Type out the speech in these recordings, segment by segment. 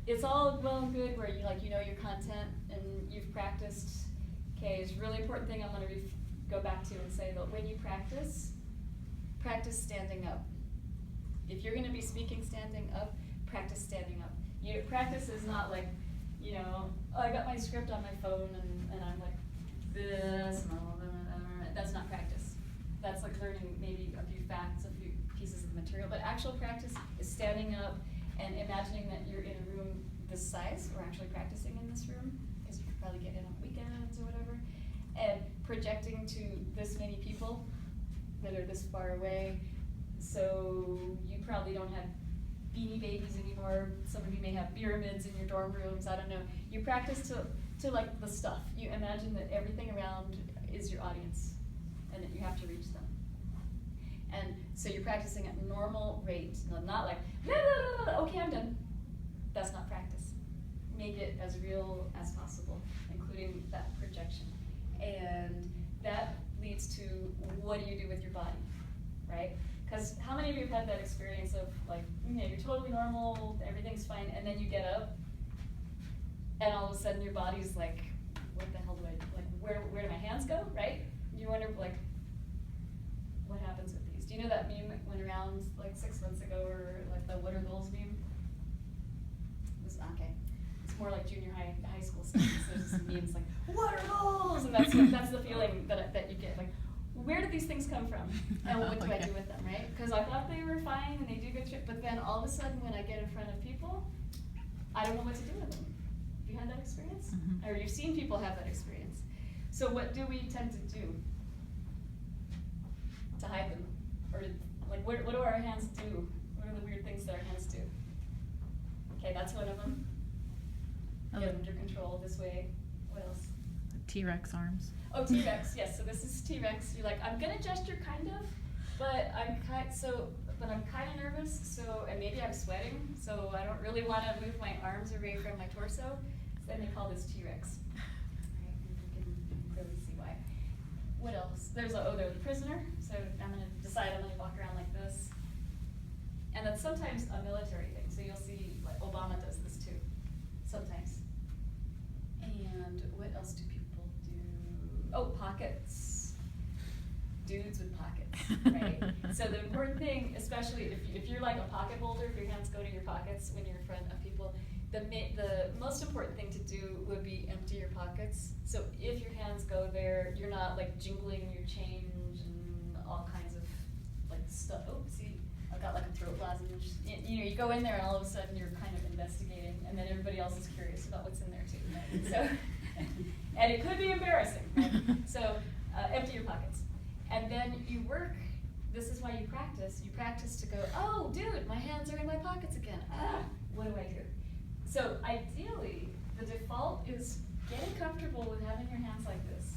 it's all well and good where you like, you know your content and you've practiced. Okay, it's a really important thing I'm gonna go back to and say that when you practice standing up. If you're gonna be speaking standing up, practice standing up. Practice is not like, you know, oh, I got my script on my phone and I'm like this, that's not practice. That's like learning maybe a few facts, a few pieces of material, but actual practice is standing up and imagining that you're in a room this size, or actually practicing in this room, because you could probably get in on weekends or whatever, and projecting to this many people that are this far away. So you probably don't have Beanie Babies anymore. Some of you may have pyramids in your dorm rooms, I don't know. You practice to like the stuff. You imagine that everything around is your audience and that you have to reach them. And so you're practicing at normal rate, not like, okay, I'm done. That's not practice. Make it as real as possible, including that projection. And that leads to what do you do with your body, right? Because how many of you have had that experience of like, you know, you're totally normal, everything's fine, and then you get up, and all of a sudden your body's like, what the hell do I do? Like, where do my hands go, right? You wonder, like, what happens with these? Do you know that meme that went around like 6 months ago, or like the what are those meme? Okay. It's more like junior high school stuff. So there's just memes like, what are those? And that's the feeling that you get. Like, where did these things come from? And what do I do with them, right? Because I thought they were fine and they do good shit, but then all of a sudden when I get in front of people, I don't know what to do with them. Have you had that experience? Mm-hmm. Or you've seen people have that experience. So what do we tend to do to hide them? Or like, what do our hands do? What are the weird things that our hands do? Okay, that's one of them. Get under control this way. What else? T-Rex arms. Oh, T-Rex, yes, so this is T-Rex. You're like, I'm gonna gesture kind of, but I'm kind of nervous, so, and maybe I'm sweating, so I don't really wanna move my arms away from my torso. So then they call this T-Rex. Right, you can clearly see why. What else? There's the prisoner, so I'm gonna decide I'm gonna walk around like this. And that's sometimes a military thing, so you'll see, like, Obama does this too, sometimes. And what else do people do? Oh, pockets. Dudes with pockets, right? So the important thing, especially if you're like a pocket holder, if your hands go to your pockets when you're in front of people, the most important thing to do would be empty your pockets. So if your hands go there, you're not like jingling your change and all kinds of like stuff. Oh, see, I've got like a throat lozenge. You know, you go in there and all of a sudden you're kind of investigating, and then everybody else is curious about what's in there too. Right? So, and it could be embarrassing, right? So empty your pockets. And then you work, this is why you practice. You practice to go, oh, dude, my hands are in my pockets again. What do I do? So ideally, the default is getting comfortable with having your hands like this,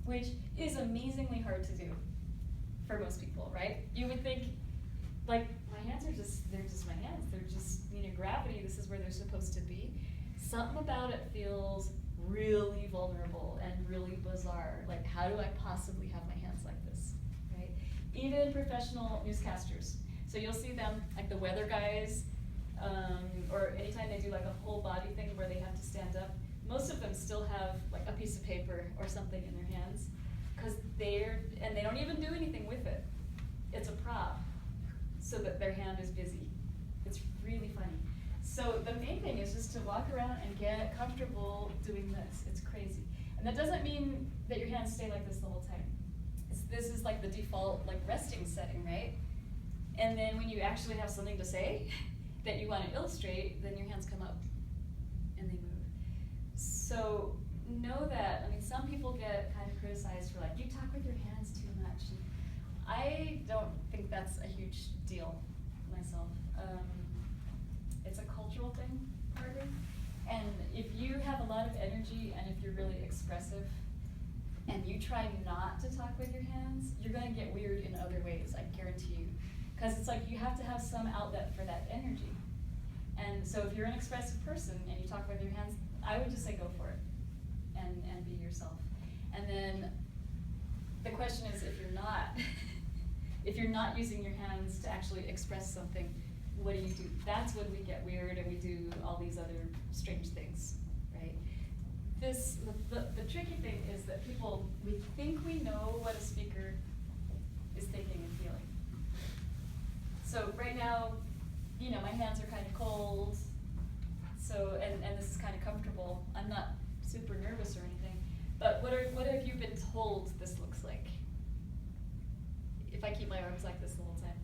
which is amazingly hard to do for most people, right? You would think, like, my hands are they're just my hands. They're just, you know, gravity, this is where they're supposed to be. Something about it feels really vulnerable and really bizarre. Like, how do I possibly have my hands like this, right? Even professional newscasters. So you'll see them, like the weather guys, or anytime they do like a whole body thing where they have to stand up, most of them still have like a piece of paper or something in their hands, because they don't even do anything with it. It's a prop, so that their hand is busy. It's really funny. So the main thing is just to walk around and get comfortable doing this. It's crazy. And that doesn't mean that your hands stay like this the whole time. This is like the default like resting setting, right? And then when you actually have something to say that you want to illustrate, then your hands come up and they move. So know that, I mean, some people get kind of criticized for like, you talk with your hands too much. And I don't think that's a huge deal myself. It's a cultural thing, partly. And if you have a lot of energy and if you're really expressive and you try not to talk with your hands, you're gonna get weird in other ways, I guarantee you. Because it's like you have to have some outlet for that energy. And so if you're an expressive person and you talk with your hands, I would just say go for it and be yourself. And then the question is, if you're not, if you're not using your hands to actually express something, what do you do? That's when we get weird and we do all these other strange things, right? The tricky thing is that we think we know what a speaker is thinking and feeling. So right now, my hands are kind of cold, so, and this is kind of comfortable. I'm not super nervous or anything, but what have you been told this looks like? If I keep my arms like this the whole time?